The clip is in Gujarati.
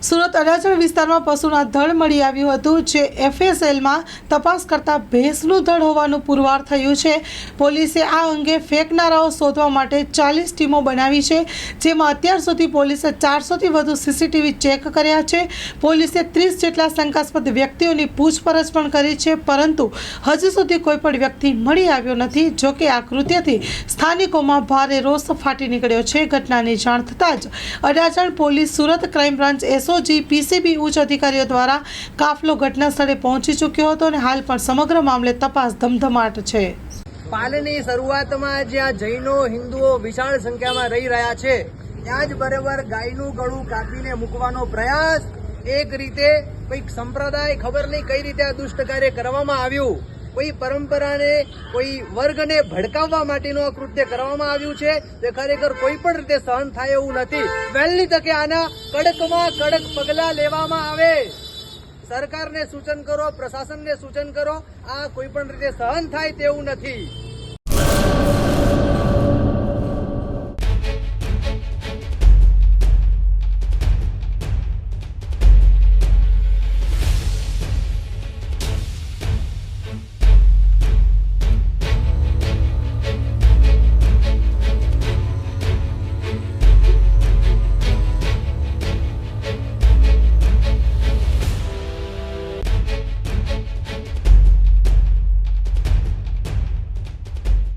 સુરત અડાજણ વિસ્તારમાં પશુના ધડ મળી આવ્યું હતું, જે એફએસએલમાં તપાસ કરતા ભેંસનું ધડ હોવાનું પુરવાર થયું છે। પોલીસે આ અંગે ફેંકનારાઓ શોધવા માટે 40 ટીમો બનાવી છે, જેમાં અત્યાર સુધી પોલીસે 400થી વધુ સીસીટીવી ચેક કર્યા છે। પોલીસે 30 જેટલા શંકાસ્પદ વ્યક્તિઓની પૂછપરછ પણ કરી છે, પરંતુ હજુ સુધી કોઈ પણ વ્યક્તિ મળી આવ્યો નથી। જોકે આ કૃત્યથી સ્થાનિકોમાં ભારે રોષ ફાટી નીકળ્યો છે। ઘટનાની જાણ થતાં જ Adajan police, Surat crime branch, SOG, PCB ઉચ્ચ અધિકારીઓ દ્વારા કાફલો ઘટના સ્થળે પહોંચી ચૂક્યો હતો અને હાલ પણ સમગ્ર મામલે તપાસ ધમધમાટ છે। પાલની શરૂઆતમાં જ્યાં જૈનો હિન્દુઓ વિશાળ સંખ્યામાં રહી રહ્યા છે, ત્યાં જ બરાબર ગાયનું ગળું કાપીને મૂકવાનો પ્રયાસ, એક રીતે કોઈક સંપ્રદાય, ખબર નહીં કઈ રીતે આ દુષ્ટ કાર્ય કરવામાં આવ્યું, કોઈ પરંપરાને, કોઈ વર્ગને ભડકાવવા માટેનું આ કૃત્ય કરવામાં આવ્યું છે, તે ખરેખર કોઈ પણ રીતે સહન થાય એવું નથી। વહેલી તકે આના કડકમાં કડક પગલાં લેવામાં આવે। સરકારને સૂચન કરો, પ્રશાસનને સૂચન કરો, આ કોઈ પણ રીતે સહન થાય તેવું નથી।